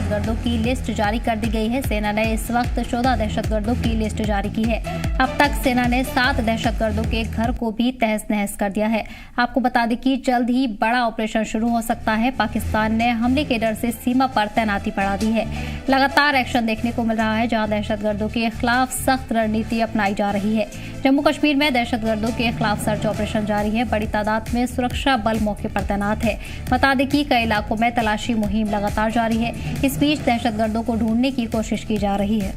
दहशतगर्दों की लिस्ट जारी कर दी गई है। सेना ने इस वक्त 14 दहशतगर्दों की लिस्ट जारी की है। अब तक सेना ने 7 दहशतगर्दों के घर को भी तहस नहस कर दिया है। आपको बता दें कि जल्द ही बड़ा ऑपरेशन शुरू हो सकता है। पाकिस्तान ने हमले के डर से सीमा पर तैनाती बढ़ा दी है। लगातार एक्शन देखने को मिल रहा है, जहां दहशतगर्दों के खिलाफ सख्त रणनीति अपनाई जा रही है। जम्मू कश्मीर में दहशतगर्दों के खिलाफ सर्च ऑपरेशन जारी है। बड़ी तादाद में सुरक्षा बल मौके पर तैनात है। बता दें कि कई इलाकों में तलाशी मुहिम लगातार जारी है। इस बीच दहशतगर्दों को ढूंढने की कोशिश की जा रही है।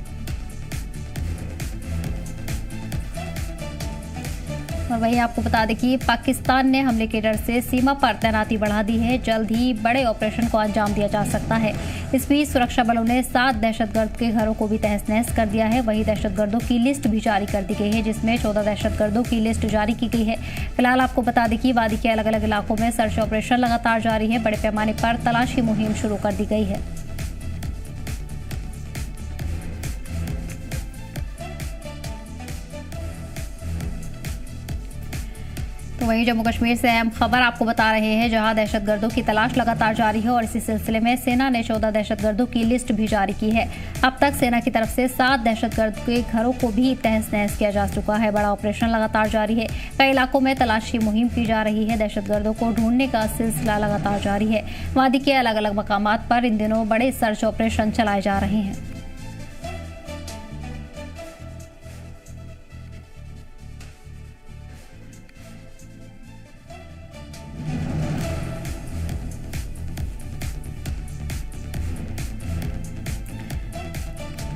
और वहीं आपको बता दें कि पाकिस्तान ने हमले के डर से सीमा पर तैनाती बढ़ा दी है। जल्द ही बड़े ऑपरेशन को अंजाम दिया जा सकता है। इस बीच सुरक्षा बलों ने 7 दहशतगर्द के घरों को भी तहस नहस कर दिया है। वहीं दहशतगर्दों की लिस्ट भी जारी कर दी गई है, जिसमें 14 दहशतगर्दों की लिस्ट जारी की गई है। फिलहाल आपको बता दें कि वादी के अलग अलग इलाकों में सर्च ऑपरेशन लगातार जारी है। बड़े पैमाने पर तलाशी मुहिम शुरू कर दी गई है। तो वहीं जम्मू कश्मीर से अहम खबर आपको बता रहे हैं, जहां दहशतगर्दों की तलाश लगातार जारी है और इसी सिलसिले में सेना ने 14 दहशतगर्दों की लिस्ट भी जारी की है। अब तक सेना की तरफ से 7 दहशतगर्द के घरों को भी तहस नहस किया जा चुका है। बड़ा ऑपरेशन लगातार जारी है। कई इलाकों में तलाशी मुहिम की जा रही है। दहशतगर्दों को ढूंढने का सिलसिला लगातार जारी है। वादी के अलग अलग मकामात पर इन दिनों बड़े सर्च ऑपरेशन चलाए जा रहे हैं।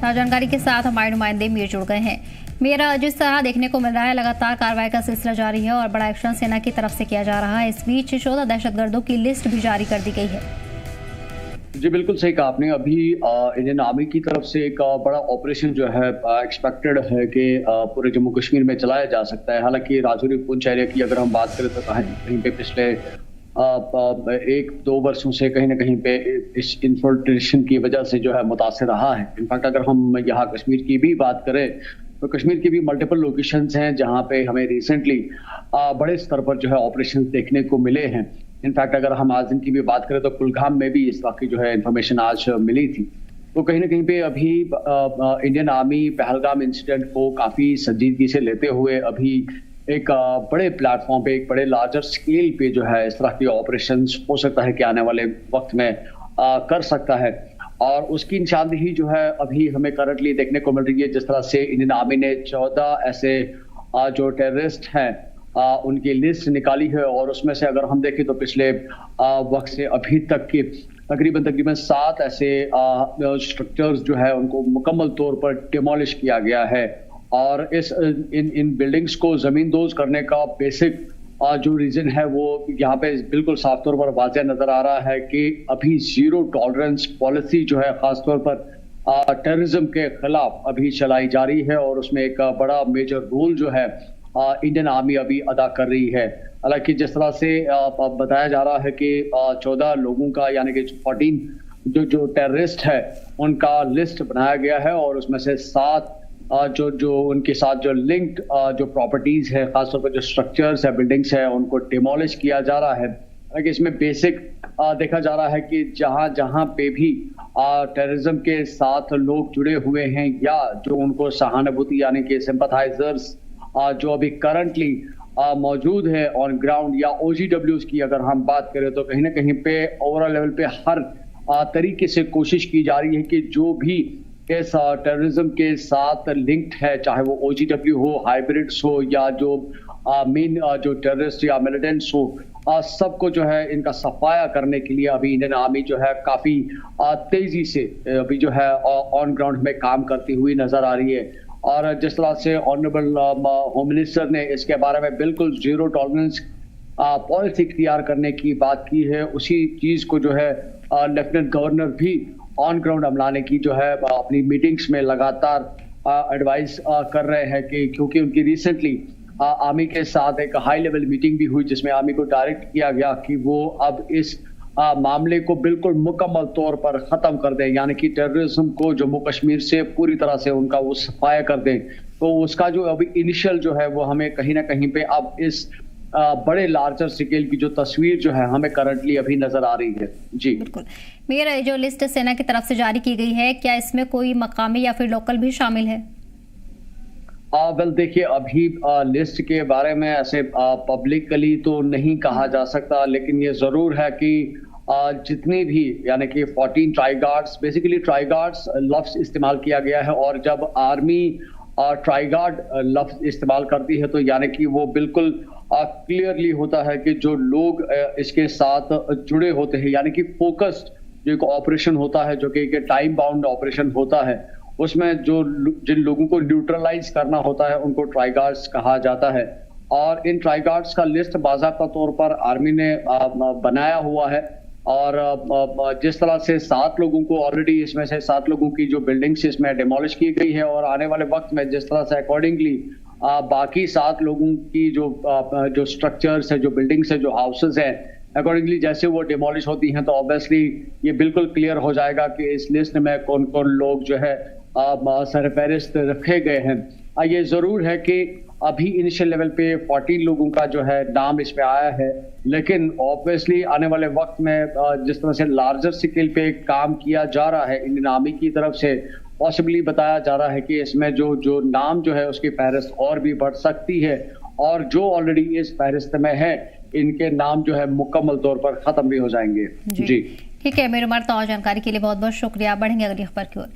जानकारी के साथ हमारे नुमाइंदे मीर जुड़ गए हैं। मेरा जिस तरह देखने को मिल रहा है, लगातार कार्रवाई का सिलसिला जारी है और बड़ा एक्शन सेना की तरफ से किया जा रहा है। इस बीच 14 दहशतगर्दों की लिस्ट भी जारी कर दी गई है। जी बिल्कुल सही कहा आपने। अभी इंडियन आर्मी की तरफ से एक बड़ा ऑपरेशन जो है एक्सपेक्टेड है कि पूरे जम्मू कश्मीर में चलाया जा सकता है। हालांकि राजौरी पुंछ एरिया की अगर हम बात करें तो कहीं पे पिछले 1-2 वर्षों से कहीं ना कहीं पे इस इन्फिल्ट्रेशन की वजह से जो है मुतासिर रहा है। इनफैक्ट अगर हम यहाँ कश्मीर की भी बात करें तो कश्मीर की भी मल्टीपल लोकेशंस हैं जहाँ पे हमें रिसेंटली बड़े स्तर पर जो है ऑपरेशन देखने को मिले हैं। इनफैक्ट अगर हम आज दिन की भी बात करें तो कुलगाम में भी इस बात की जो है इन्फॉर्मेशन आज मिली थी। तो कहीं ना कहीं पे अभी इंडियन आर्मी पहलगाम इंसिडेंट को काफी संजीदगी से लेते हुए अभी एक बड़े प्लेटफॉर्म पे, एक बड़े लार्जर स्केल पे जो है इस तरह के ऑपरेशंस हो सकता है कि आने वाले वक्त में कर सकता है। और उसकी निशानदेही जो है अभी हमें करंटली देखने को मिल रही है। जिस तरह से इंडियन आर्मी ने 14 ऐसे जो टेररिस्ट हैं उनकी लिस्ट निकाली है और उसमें से अगर हम देखें तो पिछले वक्त से अभी तक के तकरीबन 7 ऐसे स्ट्रक्चर्स जो है उनको मुकम्मल तौर पर डिमोलिश किया गया है। और इन बिल्डिंग्स को जमींदोज करने का बेसिक जो रीजन है वो यहाँ पे बिल्कुल साफ तौर पर वाज़ेह नजर आ रहा है कि अभी जीरो टॉलरेंस पॉलिसी जो है खासतौर पर टेररिज्म के खिलाफ अभी चलाई जा रही है और उसमें एक बड़ा मेजर रोल जो है इंडियन आर्मी अभी अदा कर रही है। हालांकि जिस तरह से बताया जा रहा है कि 14 लोगों का यानी कि 14 जो टेररिस्ट है उनका लिस्ट बनाया गया है और उसमें से 7 जो उनके साथ जो लिंक्ड जो प्रॉपर्टीज है, खासतौर पर जो स्ट्रक्चर्स है, बिल्डिंग्स है, उनको डिमोलिश किया जा रहा है। हालांकि इसमें बेसिक देखा जा रहा है कि जहां पे भी टेररिज्म के साथ लोग जुड़े हुए हैं या जो उनको सहानुभूति यानी कि सिंपथाइजर्स जो अभी करंटली मौजूद है ऑन ग्राउंड या OGWs की अगर हम बात करें तो कहीं ना कहीं पे ओवरऑल लेवल पे हर तरीके से कोशिश की जा रही है कि जो भी इस टेररिज्म के साथ लिंक्ड है, चाहे वो OGW हो, हाइब्रिड्स हो या जो मेन जो टेररिस्ट या मिलिटेंट्स हो, सबको जो है इनका सफाया करने के लिए अभी इंडियन आर्मी जो है काफी तेजी से अभी जो है ऑन ग्राउंड में काम करती हुई नजर आ रही है। और जिस तरह से ऑनरेबल होम मिनिस्टर ने इसके बारे में बिल्कुल जीरो टॉलरेंस पॉलिसी इख्तियार करने की बात की है, उसी चीज को जो है लेफ्टिनेंट गवर्नर भी ऑन ग्राउंड अमलाने की जो है अपनी मीटिंग्स में लगातार एडवाइस कर रहे हैं कि क्योंकि उनकी रिसेंटली आर्मी के साथ एक हाई लेवल मीटिंग भी हुई जिसमें आर्मी को डायरेक्ट किया गया कि वो अब इस मामले को बिल्कुल मुकम्मल तौर पर खत्म कर दें, यानी कि टेररिज्म को जम्मू कश्मीर से पूरी तरह से उनका वो सफाया कर दें। तो उसका जो अभी इनिशियल जो है वो हमें कहीं ना कहीं पे अब इस बड़े लार्जर स्केल की जो तस्वीर जो है हमें करंटली अभी नजर आ रही है। जी बिल्कुल। मेरा जो लिस्ट सेना की तरफ से जारी की गई है, क्या इसमें कोई मकामी या फिर लोकल भी शामिल है? वेल देखिए, अभी लिस्ट के बारे में ऐसे पब्लिकली तो नहीं कहा जा सकता, लेकिन ये जरूर है कि जितनी भी यानी कि 14 try guards, basically try guards लफ्ज इस्तेमाल किया गया है, और जब आर्मी ट्राई गार्ड लफ्ज इस्तेमाल करती है तो यानी कि वो बिल्कुल क्लियरली होता है कि जो लोग इसके साथ जुड़े होते हैं, यानी कि फोकस्ड जो एक ऑपरेशन होता है, जो कि एक टाइम बाउंड ऑपरेशन होता है, उसमें जिन लोगों को न्यूट्रलाइज करना होता है उनको ट्राई गार्ड्स कहा जाता है। और इन ट्राई गार्ड्स का लिस्ट बाज़ाब्ता तौर पर आर्मी ने बनाया हुआ है, और जिस तरह से 7 लोगों को ऑलरेडी, इसमें से 7 लोगों की जो बिल्डिंग्स इसमें डिमोलिश की गई है, और आने वाले वक्त में जिस तरह से अकॉर्डिंगली बाकी 7 लोगों की जो स्ट्रक्चर्स है, जो बिल्डिंग्स है, जो हाउसेज हैं, अकॉर्डिंगली जैसे वो डिमोलिश होती हैं तो ऑब्वियसली ये बिल्कुल क्लियर हो जाएगा कि इस लिस्ट में कौन कौन लोग जो है सरफहरिस्त रखे गए हैं। ये जरूर है कि अभी इनिशियल लेवल पे 14 लोगों का जो है नाम इसमें आया है, लेकिन ऑब्वियसली आने वाले वक्त में जिस तरह से लार्जर स्केल पे काम किया जा रहा है इंडियन आर्मी की तरफ से, पॉसिबली बताया जा रहा है कि इसमें जो नाम जो है उसकी फहरिस्त और भी बढ़ सकती है, और जो ऑलरेडी इस फहरिस्त में है इनके नाम जो है मुकम्मल तौर पर खत्म भी हो जाएंगे। जी ठीक है मेरे उमर, तो और जानकारी के लिए बहुत बहुत शुक्रिया। बढ़ेंगे अगली खबर की ओर।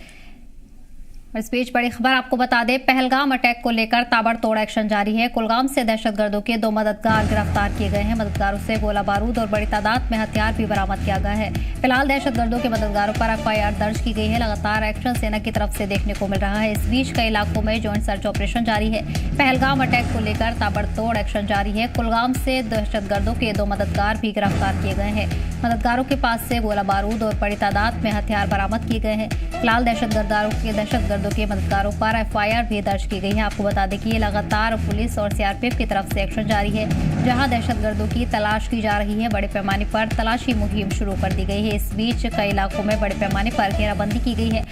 इस बीच बड़ी खबर आपको बता दें, पहलगाम अटैक को लेकर ताबड़तोड़ एक्शन जारी है। कुलगाम से दहशतगर्दों के 2 मददगार गिरफ्तार किए गए हैं। मददगारों से गोला बारूद और बड़ी तादाद में हथियार भी बरामद किया गया है। फिलहाल दहशतगर्दों के मददगारों पर FIR दर्ज की गई है। लगातार एक्शन सेना की तरफ से देखने को मिल रहा है। इस बीच कई इलाकों में ज्वाइंट सर्च ऑपरेशन जारी है। पहलगाम अटैक को लेकर ताबड़तोड़ एक्शन जारी है। कुलगाम से दहशतगर्दों के 2 मददगार भी गिरफ्तार किए गए हैं। मददगारों के पास से गोला बारूद और बड़ी तादाद में हथियार बरामद किए गए हैं। फिलहाल दहशतगर्दों के मददगारों पर FIR भी दर्ज की गई है। आपको बता दें कि ये लगातार पुलिस और CRPF की तरफ से एक्शन जारी है, जहां दहशतगर्दों की तलाश की जा रही है। बड़े पैमाने पर तलाशी मुहिम शुरू कर दी गई है। इस बीच कई इलाकों में बड़े पैमाने पर घेराबंदी की गई है।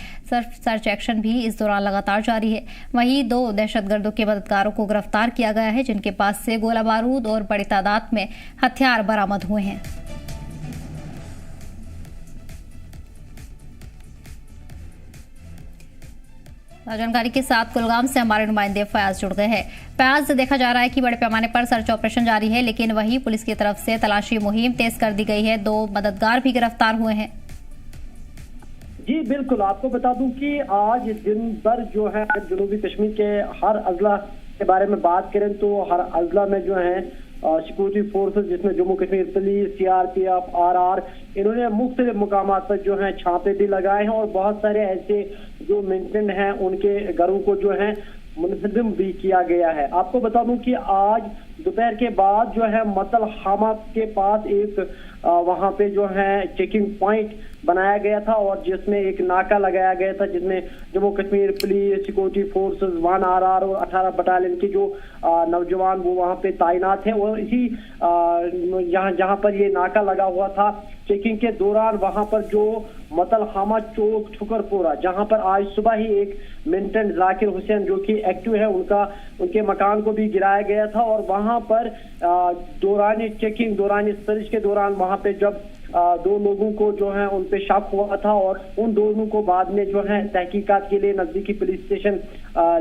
सर्च एक्शन भी इस दौरान लगातार जारी है। वहीं 2 दहशतगर्दों के मददगारों को गिरफ्तार किया गया है, जिनके पास से गोला बारूद और बड़ी तादाद में हथियार बरामद हुए हैं। जानकारी के साथ कुलगाम से हमारे नुमाइंदे फयाज जुड़ गए हैं। फयाज, देखा जा रहा है कि बड़े पैमाने पर सर्च ऑपरेशन जारी है, लेकिन वहीं पुलिस की तरफ से तलाशी मुहिम तेज कर दी गई है। 2 मददगार भी गिरफ्तार हुए हैं। जी बिल्कुल, आपको बता दूं कि आज दिन भर जो है जनूबी कश्मीर के हर अजला के बारे में बात करें तो हर अजला में जो है सिक्योरिटी फोर्सेस, जिसमें Jammu Kashmir police, CRPF, RR, इन्होंने मुख्तलिफ मुकामात पर जो है छापे भी लगाए हैं, और बहुत सारे ऐसे जो मिलिटेंट हैं उनके घरों को जो है मुनहदम भी किया गया है। आपको बता दूं कि आज दोपहर के बाद जो है मतल हामा के पास एक वहां पे जो है चेकिंग पॉइंट बनाया गया था, और जिसमें एक नाका लगाया गया था, जिसमें Jammu Kashmir police, security forces, 1 RR और 18 बटालियन के जो नौजवान वो वहां पे तैनात हैं। और इसी जहां पर ये नाका लगा हुआ था, चेकिंग के दौरान वहां पर जो मतलहामा चौक छुकरपुरा, जहां पर आज सुबह ही एक मिलिटेंट जाकिर हुसैन जो कि एक्टिव है, उनके मकान को भी गिराया गया था। और वहां पर दौरान चेकिंग, दौरान सर्च के दौरान वहां पे जब 2 लोगों को जो है उन पे शक हुआ था, और उन दोनों को बाद में जो है तहकीकात के लिए नजदीकी पुलिस स्टेशन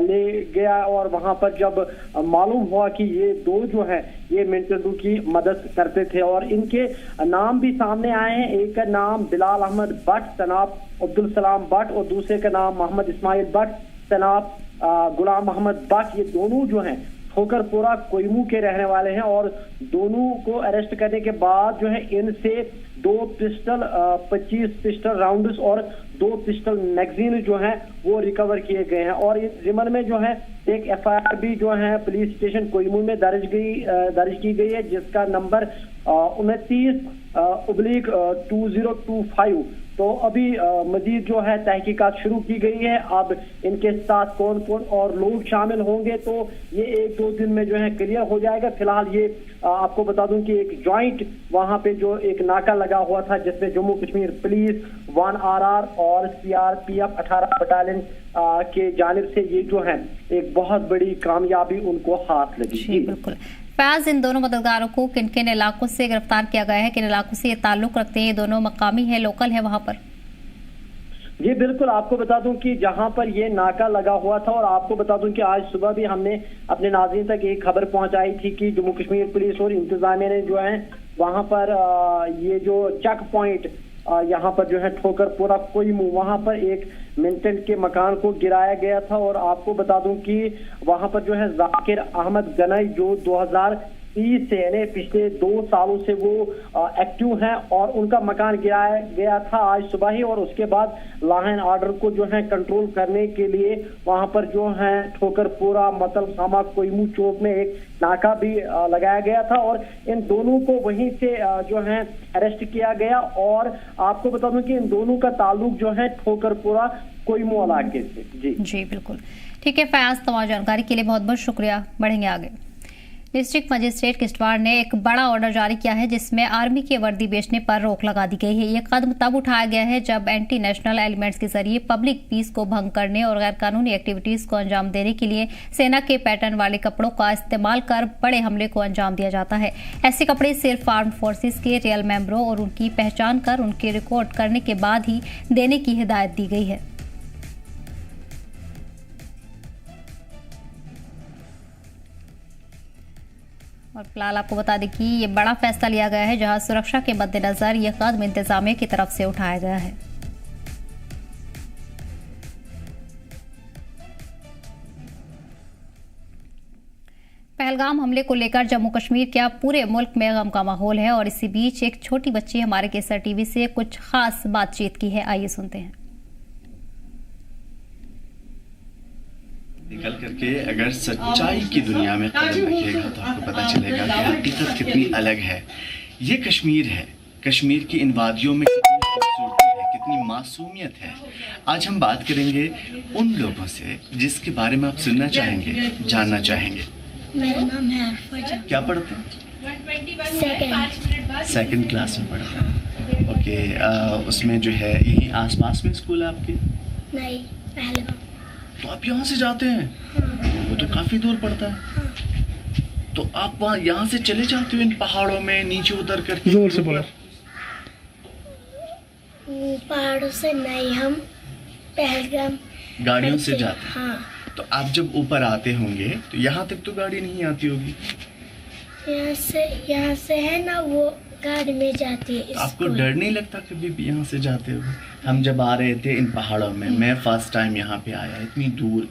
ले गया, और वहां पर जब मालूम हुआ कि ये 2 जो है ये मिलिटेंटों की मदद करते थे, और इनके नाम भी सामने आए हैं। एक का नाम बिलाल अहमद भट्ट तनाब अब्दुल सलाम भट्ट, और दूसरे का नाम मोहम्मद इस्माइल भट्ट तनाब गुलाम मोहम्मद भट्ट। ये दोनों जो हैं ठोकरपुरा कोयमू के रहने वाले हैं, और दोनों को अरेस्ट करने के बाद जो है इनसे 2 पिस्टल 25 पिस्टल राउंड्स और 2 पिस्टल मैगजीन जो है वो रिकवर किए गए हैं। और इस जिम्मन में जो है एक FIR भी जो है पुलिस स्टेशन कोयमू में दर्ज की गई है, जिसका नंबर 29/2025। तो अभी मजीद जो है तहकीकात शुरू की गई है। अब इनके साथ कौन कौन और लोग शामिल होंगे तो ये 1-2 दिन में जो है क्लियर हो जाएगा। फिलहाल ये आपको बता दूं कि एक जॉइंट वहां पे जो एक नाका लगा हुआ था, जिसमें जम्मू कश्मीर पुलिस, 1 RR और CRPF 18 बटालियन के जानिब से ये जो है एक बहुत बड़ी कामयाबी उनको हाथ लगी। जी बिल्कुल। फैज, इन दोनों मददगारों को किन किन इलाकों से गिरफ्तार किया गया है, किन इलाकों से ये ताल्लुक रखते हैं, ये दोनों मकामी है, लोकल है वहां पर? जी बिल्कुल, आपको बता दूं कि जहां पर ये नाका लगा हुआ था, और आपको बता दूं कि आज सुबह भी हमने अपने नाज़रीन तक एक खबर पहुंचाई थी कि जम्मू कश्मीर पुलिस और इंतजामिया ने जो है वहां पर ये जो चेक पॉइंट यहाँ पर जो है ठोकरपुरा कोईमू, वहां पर एक मिलिटेंट के मकान को गिराया गया था। और आपको बता दूं कि वहां पर जो है जाकिर अहमद गनई जो 2030 से यानी पिछले 2 सालों से वो एक्टिव हैं, और उनका मकान गिराया गया था आज सुबह ही। और उसके बाद लॉ एंड ऑर्डर को जो है कंट्रोल करने के लिए वहां पर जो है ठोकरपुरा मतलखामा कोईमू चौक में एक नाका भी लगाया गया था, और इन दोनों को वहीं से जो है अरेस्ट किया गया। और आपको बता दूं कि इन दोनों का ताल्लुक जो है ठोकरपुरा कोईमू इलाके से। जी बिल्कुल ठीक है फयाज, तमाम जानकारी के लिए बहुत बहुत शुक्रिया। बढ़ेंगे आगे। डिस्ट्रिक्ट मजिस्ट्रेट किश्तवाड़ ने एक बड़ा ऑर्डर जारी किया है जिसमें आर्मी की वर्दी बेचने पर रोक लगा दी गई है। ये कदम तब उठाया गया है जब एंटी नेशनल एलिमेंट्स के जरिए पब्लिक पीस को भंग करने और गैर कानूनी एक्टिविटीज को अंजाम देने के लिए सेना के पैटर्न वाले कपड़ों का इस्तेमाल कर बड़े हमले को अंजाम दिया जाता है। ऐसे कपड़े सिर्फ आर्म्ड फोर्सेज के रियल मेंबरों और उनकी पहचान कर उनके रिकॉर्ड करने के बाद ही देने की हिदायत दी गई है। और फिलहाल आपको बता दें कि ये बड़ा फैसला लिया गया है जहां सुरक्षा के मद्देनजर यह कदम इंतजामिया की तरफ से उठाया गया है। पहलगाम हमले को लेकर जम्मू कश्मीर क्या पूरे मुल्क में गम का माहौल है, और इसी बीच एक छोटी बच्ची हमारे केसर टीवी से कुछ खास बातचीत की है। आइए सुनते हैं। निकल करके अगर सच्चाई की दुनिया में कदम रखिएगा तो आपको पता चलेगा कि हकीकत कितनी अलग है। ये कश्मीर है, कश्मीर की इन वादियों में कितनी खूबसूरती है, कितनी मासूमियत है। आज हम बात करेंगे उन लोगों से जिसके बारे में आप सुनना चाहेंगे, जानना चाहेंगे। मेरा नाम है अरफा। क्या पढ़ते हैं? सेकंड क्लास में पढ़ते हैं। ओके, उसमें जो है यहीं आसपास में स्कूल है आपके? नहीं, पहलगाम। तो आप यहाँ से जाते हैं? हाँ। वो तो काफी दूर पड़ता है। हाँ। तो आप वहाँ यहाँ से चले जाते हो इन पहाड़ों में नीचे उतर करके? जोर से बोला। पहाड़ों से नहीं, हम पहलगाम गाड़ियों से जाते हैं। हाँ। तो आप जब ऊपर आते होंगे तो यहाँ तक तो गाड़ी नहीं आती होगी? यहाँ से है ना वो गाड़ी में जाती है। तो आपको डर नहीं लगता कभी भी यहाँ से जाते हो? हम जब आ रहे थे इन पहाड़ों में, मैं फर्स्ट टाइम यहाँ पे आया इतनी दूर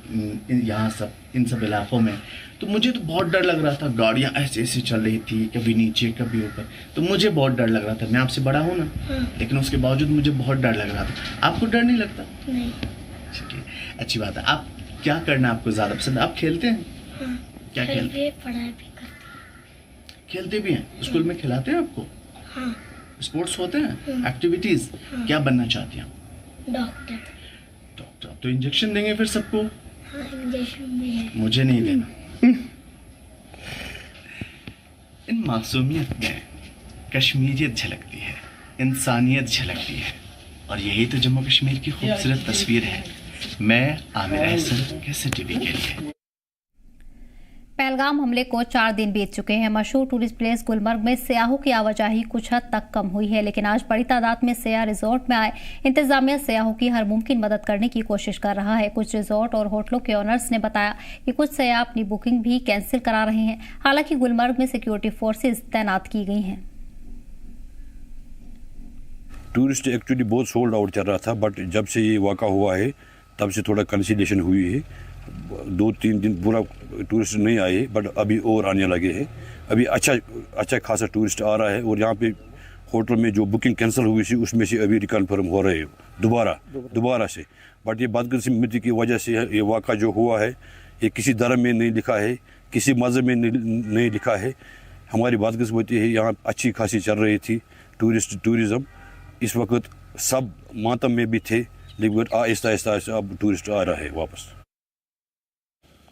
यहाँ सब इन सब इलाकों में, तो मुझे तो बहुत डर लग रहा था। गाड़ियाँ ऐसे ऐसे चल रही थी, कभी नीचे कभी ऊपर, तो मुझे बहुत डर लग रहा था। मैं आपसे बड़ा हूँ ना। हाँ। लेकिन उसके बावजूद मुझे बहुत डर लग रहा था। आपको डर नहीं लगता? नहीं। ठीक है, अच्छी बात है। आप क्या करना आपको ज़्यादा पसंद? आप खेलते हैं? हाँ। क्या खेलते हैं? पढ़ाई भी करते हैं। खेलते भी हैं? स्कूल में खिलाते हैं आपको? हाँ। स्पोर्ट्स होते हैं? हाँ। एक्टिविटीज? हाँ। क्या बनना चाहती हैं? डॉक्टर। डॉक्टर? तो इंजेक्शन देंगे फिर सबको? हाँ, इंजेक्शन भी है। मुझे नहीं देना। इन मासूमियत में कश्मीरियत झलकती है, इंसानियत झलकती है, और यही तो जम्मू कश्मीर की खूबसूरत तस्वीर है। मैं आमिर अहसन, केसर टीवी के लिए। पहलगाम हमले को 4 दिन बीत चुके हैं। मशहूर टूरिस्ट प्लेस गुलमर्ग में सयाहों की आवाजाही कुछ हद तक कम हुई है, लेकिन आज बड़ी तादाद में सयाह रिजॉर्ट में आए। इंतजामिया सयाहों की हर मुमकिन मदद करने की कोशिश कर रहा है। कुछ रिजॉर्ट और होटलों के ओनर्स ने बताया कि कुछ सयाह अपनी बुकिंग भी कैंसिल करा रहे हैं। हालांकि गुलमर्ग में सिक्योरिटी फोर्सेज तैनात की गई हैं। टूरिस्ट एक्चुअली बहुत सोल्ड आउट चल रहा था, बट जब से ये वाक़ा हुआ है तब से थोड़ा कंसिलेशन हुई है। 2-3 दिन पूरा टूरिस्ट नहीं आए, बट अभी और आने लगे हैं। अभी अच्छा खासा टूरिस्ट आ रहा है, और यहाँ पे होटल में जो बुकिंग कैंसिल हुई थी उसमें से अभी रिकन्फर्म हो रहे हैं दोबारा से। बट ये बदकिस्मती की वजह से ये वाक़ा जो हुआ है, ये किसी धर्म में नहीं लिखा है, किसी मज़हब में नहीं लिखा है। हमारी बदकिस्मती है, यहाँ अच्छी खासी चल रही थी टूरिज़म। इस वक्त सब मातम में भी थे, लेकिन आहिस्ता आहिस्ता अब टूरिस्ट आ रहा है वापस।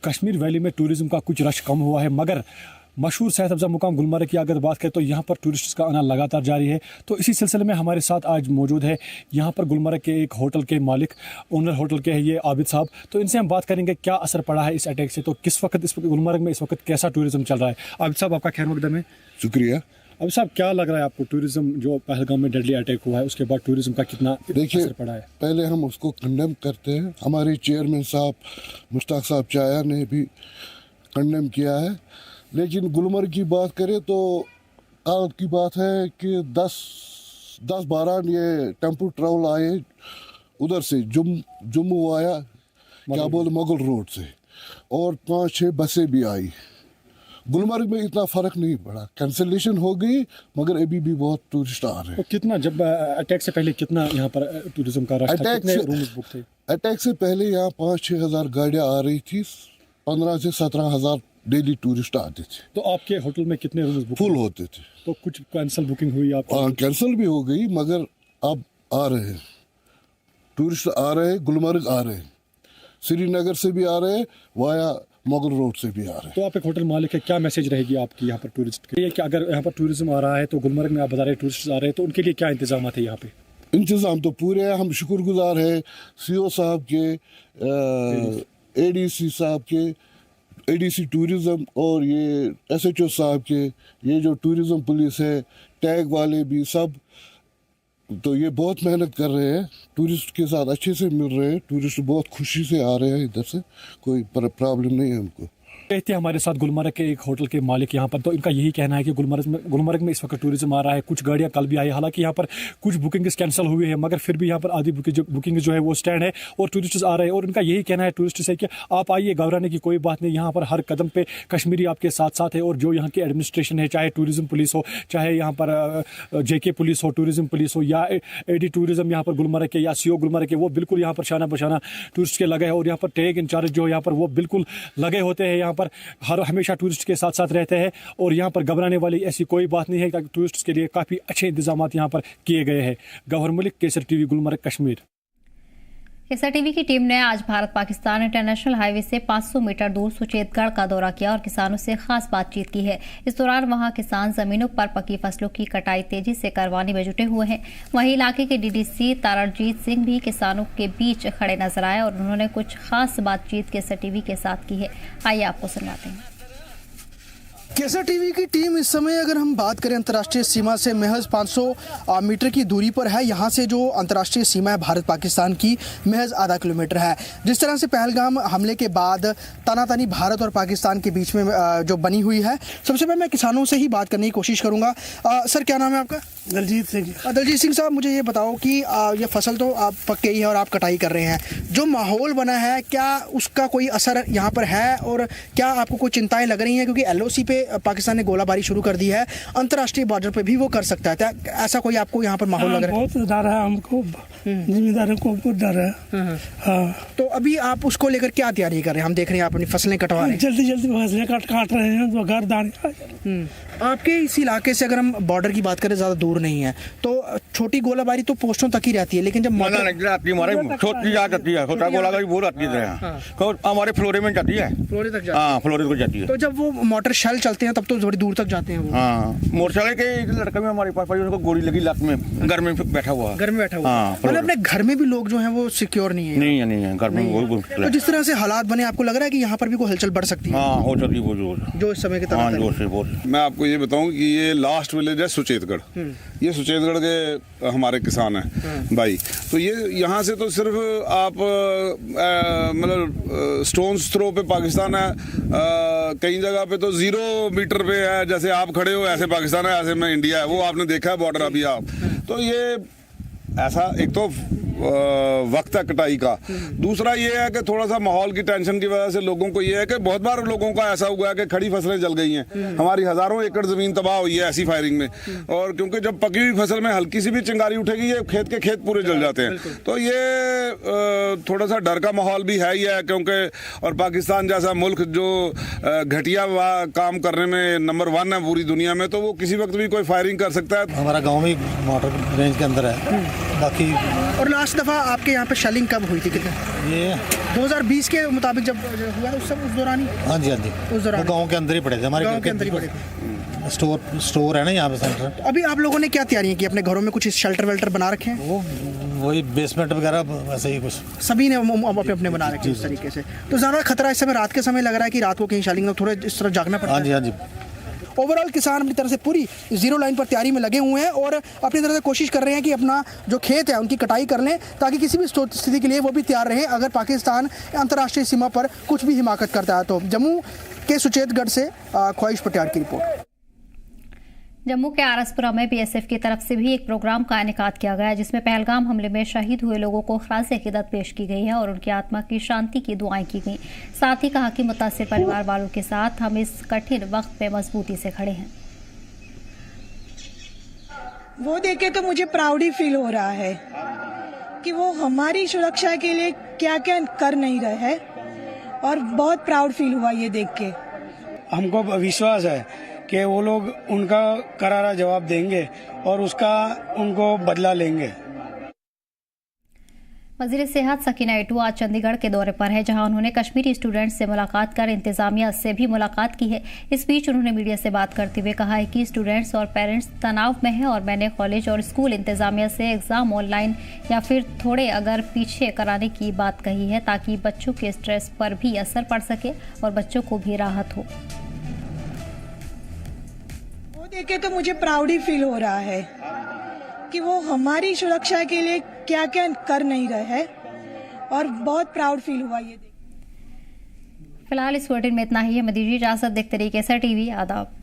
कश्मीर वैली में टूरिज़्म का कुछ रश कम हुआ है, मगर मशहूर सेहत अफजा मुकाम गुलमर्ग की अगर बात करें तो यहाँ पर टूरिस्ट का आना लगातार जारी है। तो इसी सिलसिले में हमारे साथ आज मौजूद है यहाँ पर गुलमर्ग के एक होटल के मालिक, ओनर होटल के हैं ये आबिद साहब। तो इनसे हम बात करेंगे क्या असर पड़ा है इस अटैक से, तो किस वक्त इस गुलमर्ग में इस वक्त कैसा टूरिज्म चल रहा है। आबिद साहब आपका खैर मकदम है। शुक्रिया। अब साहब क्या लग रहा है आपको, टूरिज्म जो पहलगाम में डेडली अटैक हुआ है उसके बाद टूरिज्म का कितना असर पड़ा है? पहले हम उसको कंडेम करते हैं, हमारे चेयरमैन साहब मुश्ताक साहब चाया ने भी कंडेम किया है, लेकिन गुलमर्ग की बात करें तो कल की बात है कि 10-12 ये टेम्पो ट्रैवल आए उधर से जम्मू आया, क्या बोले मुगल रोड से, और 5-6 बसें भी आई। गुलमर्ग में इतना फर्क नहीं पड़ा, कैंसिलेशन हो गई मगर अभी भी बहुत टूरिस्ट आ रहे हैं। तो कितना, जब अटैक से पहले कितना यहाँ पर टूरिज्म का रश था, कितने रूम्स बुक थे? अटैक से पहले यहाँ 5-6 हज़ार गाड़ियाँ आ रही थी, 15 से 17 हज़ार डेली टूरिस्ट आते थे। तो आपके होटल में कितने रूम्स बुक फुल होते थे? तो कुछ कैंसिल बुकिंग हुई आपको? कैंसिल भी हो गई मगर अब आ रहे हैं टूरिस्ट, आ रहे हैं, गुलमर्ग आ रहे हैं, श्रीनगर से भी आ रहे हैं, वाया मुगल रोड से भी आ रहे हैं। तो आप एक होटल मालिक है, क्या मैसेज रहेगी आपकी यहाँ पर टूरिस्ट के लिए कि अगर यहाँ पर टूरिज्म आ रहा है तो गुलमर्ग में आप बता रहे टूरिस्ट आ रहे हैं, तो उनके लिए क्या इंतजाम है यहाँ पे? इंतज़ाम तो पूरे हैं, हम शुक्रगुजार हैं CO साहब के, ADC साहब के, ADC टूरिज़म और ये SHO साहब के, ये जो टूरिज़म पुलिस है, टैग वाले भी सब, तो ये बहुत मेहनत कर रहे हैं, टूरिस्ट के साथ अच्छे से मिल रहे हैं, टूरिस्ट बहुत खुशी से आ रहे हैं इधर से, कोई प्रॉब्लम नहीं है उनको। कहते हैं हमारे साथ गुलमर्ग के एक होटल के मालिक यहाँ पर, तो इनका यही कहना है कि गुलमर्ग में इस वक्त टूरिज्म आ रहा है, कुछ गाड़ियाँ कल भी आई, हालांकि यहाँ पर कुछ बुकिंग कैंसिल हुई है मगर फिर भी यहाँ पर आधी बुकिंग जो है वो स्टैंड है और टूरिस्ट आ रहे हैं। और इनका यही कहना है टूरिस्ट से कि आप आइए, घबराने की कोई बात नहीं, यहाँ पर हर कदम पे कश्मीरी आपके साथ साथ है। और जो यहाँ की एडमिनिस्ट्रेशन है, चाहे टूरिज्म पुलिस हो, चाहे यहाँ पर JK पुलिस हो, टूरिज्म पुलिस हो, या AD टूरिज्म यहाँ पर गुलमर्ग के या CO गुलमर्ग के, वो बिल्कुल यहाँ पर शाना बशाना टूरिस्ट के लगे हैं। और यहाँ पर टैग इंचार्ज जो यहाँ पर वो बिल्कुल लगे होते हैं, यहाँ पर हमेशा टूरिस्ट के साथ साथ रहते हैं। और यहाँ पर घबराने वाली ऐसी कोई बात नहीं है, टूरिस्ट के लिए काफ़ी अच्छे इंतजाम यहाँ पर किए गए हैं। गौहर मलिक, केसर TV, गुलमर्ग, कश्मीर। केसर टीवी की टीम ने आज भारत पाकिस्तान इंटरनेशनल हाईवे से 500 मीटर दूर सुचेतगढ़ का दौरा किया और किसानों से खास बातचीत की है। इस दौरान वहां किसान जमीनों पर पकी फसलों की कटाई तेजी से करवाने में जुटे हुए हैं। वहीं इलाके के DDC ताराजीत सिंह भी किसानों के बीच खड़े नजर आए और उन्होंने कुछ खास बातचीत केसर टीवी के साथ की है। आइए आपको सुनाते हैं। केसर टीवी की टीम इस समय, अगर हम बात करें अंतर्राष्ट्रीय सीमा से महज 500 मीटर की दूरी पर है। यहाँ से जो अंतर्राष्ट्रीय सीमा है भारत पाकिस्तान की, महज आधा किलोमीटर है। जिस तरह से पहलगाम हमले के बाद तानातानी भारत और पाकिस्तान के बीच में जो बनी हुई है, सबसे पहले मैं किसानों से ही बात करने की कोशिश करूँगा। सर, क्या नाम है आपका? दलजीत सिंह। दलजीत सिंह साहब, मुझे ये बताओ कि ये फसल तो आप पक गई है और आप कटाई कर रहे हैं, जो माहौल बना है क्या उसका कोई असर यहाँ पर है और क्या आपको कोई चिंताएं लग रही हैं? क्योंकि LOC पे पाकिस्तान ने गोलाबारी शुरू कर दी है, अंतर्राष्ट्रीय बॉर्डर पे भी वो कर सकता है, ऐसा कोई आपको यहाँ पर माहौल लग रहा है? बहुत डर है हमको, जिम्मेदारों को बहुत डर है। हाँ। तो अभी आप उसको लेकर क्या तैयारी कर रहे हैं? हम देख रहे हैं आप अपनी फसलें कटवा रहे हैं, जल्दी फसलें काट रहे हैं, तो घर दाने। आपके इस इलाके से अगर हम बॉर्डर की बात करें, ज़्यादा दूर नहीं है, तो छोटी गोलाबारी तो पोस्टों तक ही रहती है, लेकिन जब हमारे फ्लोरे में जाती है, फ्लोरे तक जाती है। तो जब वो मोटर शेल चलते हैं तब तो थोड़ी दूर तक जाते हैं वो। मोटरसाइकिल के एक लड़का में हमारे पास उनको गोली लगी लात में, घर में बैठा हुआ। मतलब अपने घर में भी लोग जो हैं वो सिक्योर नहीं है? नहीं है, घर में। तो जिस तरह से हालात बने, आपको लग रहा है कि यहाँ पर भी कोई हलचल बढ़ सकती है? हाँ, हो सकती है जो इस समय के तरह। मैं आपको ये बताऊं कि ये लास्ट विलेज है सुचेतगढ़। ये सुचेतगढ़ के हमारे किसान हैं भाई। तो ये यहाँ से तो सिर्फ आप मतलब स्टोन्स थ्रो पे पाकिस्तान है, कई जगह पे तो 0 मीटर पे है, जैसे आप खड़े हो ऐसे पाकिस्तान है, ऐसे में इंडिया है। वो आपने देखा है बॉर्डर अभी आप। तो ये ऐसा एक तो वक्त है कटाई का, दूसरा ये है कि थोड़ा सा माहौल की टेंशन की वजह से लोगों को ये है कि बहुत बार लोगों का ऐसा हुआ है कि खड़ी फसलें जल गई हैं। हमारी हजारों एकड़ जमीन तबाह हुई है ऐसी फायरिंग में। और क्योंकि जब पकी हुई फसल में हल्की सी भी चिंगारी उठेगी, ये खेत के खेत पूरे जल जाते हैं। तो ये थोड़ा सा डर का माहौल भी है ही है, क्योंकि और पाकिस्तान जैसा मुल्क जो घटिया काम करने में नंबर 1 है पूरी दुनिया में, तो वो किसी वक्त भी कोई फायरिंग कर सकता है। हमारा गाँव भी मॉडल रेंज के अंदर है। बाकी और लास्ट दफ़ा आपके यहाँ पे शेलिंग कब हुई थी? कितने? ये 2020 के मुताबिक जब हुआ था उस दौरान ही? हाँ जी हाँ जी, उस दौरान गाँव के अंदर ही पड़े थे, हमारे गाँव के अंदर ही पड़े थे। स्टोर है ना यहाँ पे सेंटर। अभी आप लोगों ने क्या तैयारियां की? अपने घरों में कुछ शेल्टर वेल्टर बना रखे हैं? वही बेसमेंट वगैरह वैसे ही कुछ सभी ने अपने अपने बना रखे इस तरीके से। तो ज़्यादा खतरा इस समय रात के समय लग रहा है कि रात को कहीं शेलिंग में थोड़े इस तरह जागना पड़ता है? हाँ जी हाँ जी। ओवरऑल किसान अपनी तरफ से पूरी जीरो लाइन पर तैयारी में लगे हुए हैं और अपनी तरफ से कोशिश कर रहे हैं कि अपना जो खेत है उनकी कटाई कर लें ताकि किसी भी स्थिति के लिए वो भी तैयार रहें अगर पाकिस्तान अंतर्राष्ट्रीय सीमा पर कुछ भी हिमाकत करता है तो। जम्मू के सुचेतगढ़ से ख्वाहिश पटियार की रिपोर्ट। जम्मू के आरसपुरा में बीएसएफ की तरफ से भी एक प्रोग्राम का इनेकाद किया गया जिसमें पहलगाम हमले में शहीद हुए लोगों को ख़ास अक़ीदत पेश की गई है और उनकी आत्मा की शांति की दुआएं की गई। साथ ही कहा कि मुतासिर परिवार वालों के साथ हम इस कठिन वक्त में मजबूती से खड़े हैं। वो देखे तो मुझे प्राउड ही फील हो रहा है कि वो हमारी सुरक्षा के लिए क्या क्या कर नहीं रहे हैं और बहुत प्राउड फील हुआ ये देख के। हमको विश्वास है कि वो लोग उनका करारा जवाब देंगे और उसका उनको बदला लेंगे। वज़ीर सेहत सकीना इटू आज चंडीगढ़ के दौरे पर है जहां उन्होंने कश्मीरी स्टूडेंट्स से मुलाकात कर इंतजामिया से भी मुलाकात की है। इस बीच उन्होंने मीडिया से बात करते हुए कहा है कि स्टूडेंट्स और पेरेंट्स तनाव में हैं और मैंने कॉलेज और स्कूल इंतजामिया से एग्ज़ाम ऑनलाइन या फिर थोड़े अगर पीछे कराने की बात कही है ताकि बच्चों के स्ट्रेस पर भी असर पड़ सके और बच्चों को भी राहत हो। वो देखे तो मुझे प्राउड ही फील हो रहा है कि वो हमारी सुरक्षा के लिए क्या क्या कर नहीं रहे हैं और बहुत प्राउड फील हुआ ये देख। फिलहाल इस बुलेटिन में इतना ही है। मदीजी इजाजत, देखते रहिए केसर टीवी। आदाब।